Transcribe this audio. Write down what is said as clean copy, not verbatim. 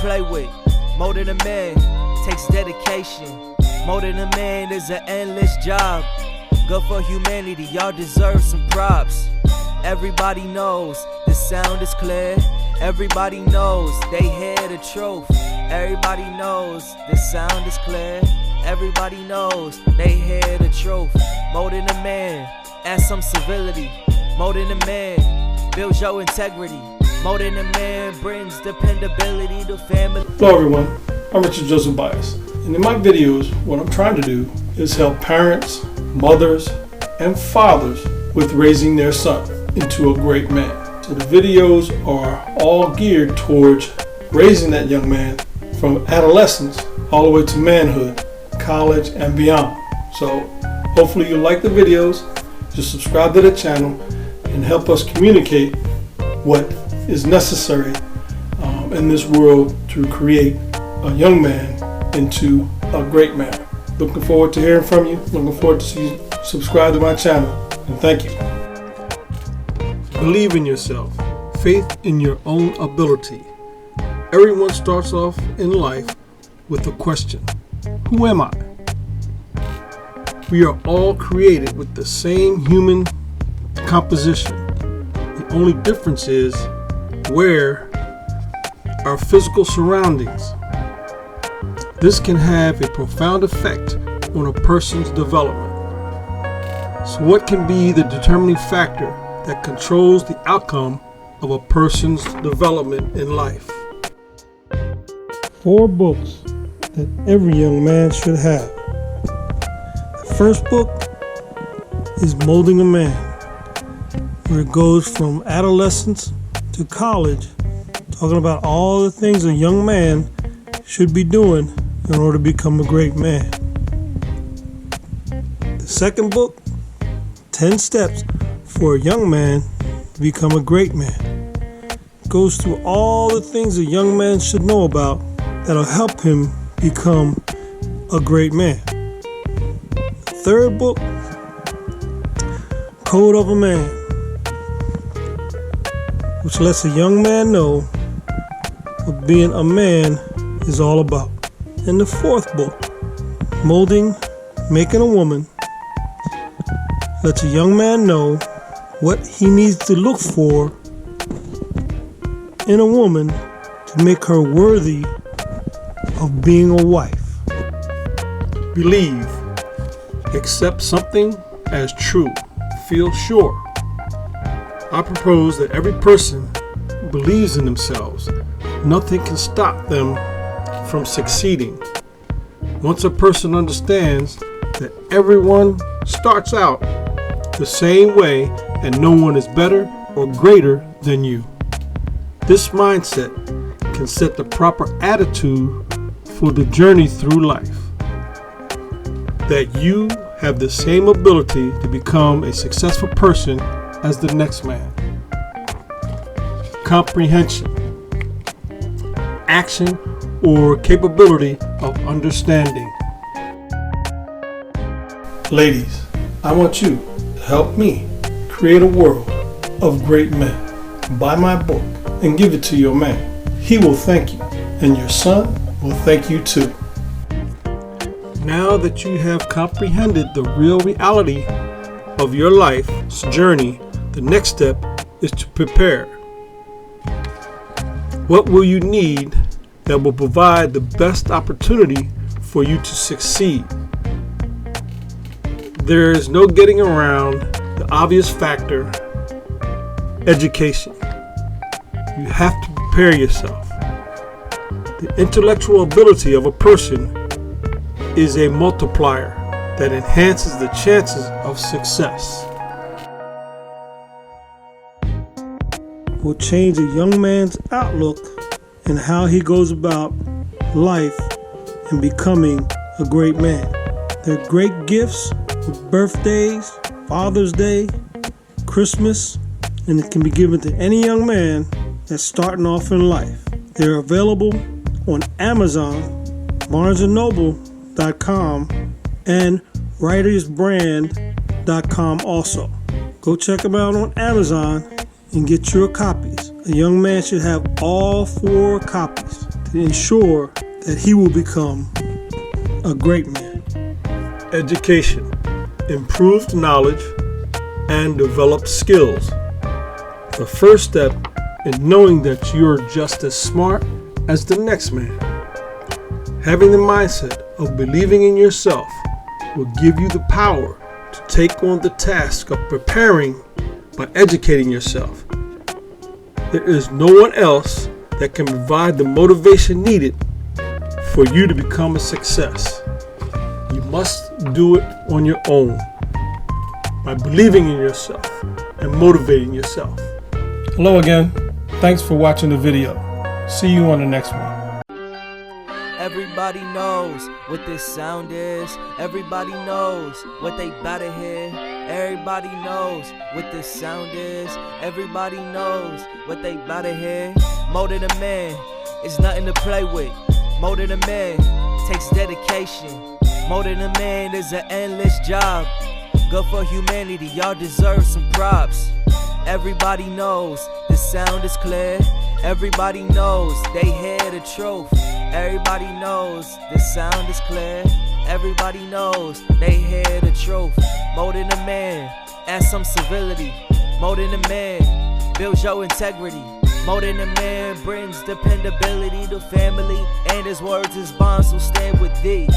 play with. More than a man takes dedication. More than a man is an endless job. Good for humanity, y'all deserve some props. Everybody knows the sound is clear. Everybody knows they hear the truth. Everybody knows the sound is clear. Everybody knows they hear the truth. More than a man, add some civility. More than a man, builds your integrity. More than a man brings dependability to family. Hello everyone, I'm Richard Joseph Bias, and in my videos what I'm trying to do is help parents, mothers, and fathers with raising their son into a great man. So the videos are all geared towards raising that young man from adolescence all the way to manhood, college, and beyond. So hopefully you like the videos. Just subscribe to the channel and help us communicate what is necessary in this world to create a young man into a great man. Looking forward to hearing from you. Looking forward to see you subscribe to my channel. And thank you. Believe in yourself. Faith in your own ability. Everyone starts off in life with a question. Who am I? We are all created with the same human composition. The only difference is where our physical surroundings. This can have a profound effect on a person's development. So what can be the determining factor that controls the outcome of a person's development in life? 4 books that every young man should have. The first book is Molding a Man, where it goes from adolescence to college, talking about all the things a young man should be doing in order to become a great man. The second book, 10 Steps for a Young Man to Become a Great Man, goes through all the things a young man should know about that'll help him become a great man. The third book, Code of a Man, which lets a young man know what being a man is all about. And the fourth book, Molding, Making a Woman, lets a young man know what he needs to look for in a woman to make her worthy of being a wife. Believe, accept something as true, feel sure. I propose that every person believes in themselves. Nothing can stop them from succeeding. Once a person understands that everyone starts out the same way and no one is better or greater than you, this mindset can set the proper attitude for the journey through life. That you have the same ability to become a successful person as the next man. Comprehension, action, or capability of understanding. Ladies, I want you to help me create a world of great men. Buy my book and give it to your man. He will thank you, and your son will thank you too. Now that you have comprehended the real reality of your life's journey, the next step is to prepare. What will you need that will provide the best opportunity for you to succeed? There is no getting around the obvious factor, education. You have to prepare yourself. The intellectual ability of a person is a multiplier that enhances the chances of success. Will change a young man's outlook and how he goes about life and becoming a great man. They're great gifts with birthdays, Father's Day, Christmas, and it can be given to any young man that's starting off in life. They're available on Amazon, BarnesandNoble.com, and WritersBrand.com also. Go check them out on Amazon and get your copies. A young man should have all 4 copies. to ensure that he will become a great man. Education, improved knowledge, and developed skills. The first step in knowing that you're just as smart as the next man. Having the mindset of believing in yourself will give you the power to take on the task of preparing by educating yourself. There is no one else that can provide the motivation needed for you to become a success. You must do it on your own by believing in yourself and motivating yourself. Hello again. Thanks for watching the video. See you on the next one. Everybody knows what this sound is. Everybody knows what they bout to hear. Everybody knows what this sound is. Everybody knows what they bout to hear. More than a man is nothing to play with. More than a man takes dedication. More than a man is an endless job. Good for humanity, y'all deserve some props. Everybody knows the sound is clear. Everybody knows they hear the truth. Everybody knows the sound is clear. Everybody knows they hear the truth. More than a man, add some civility. More than a man, builds your integrity. More than a man brings dependability to family, and his words, his bonds will stand with thee.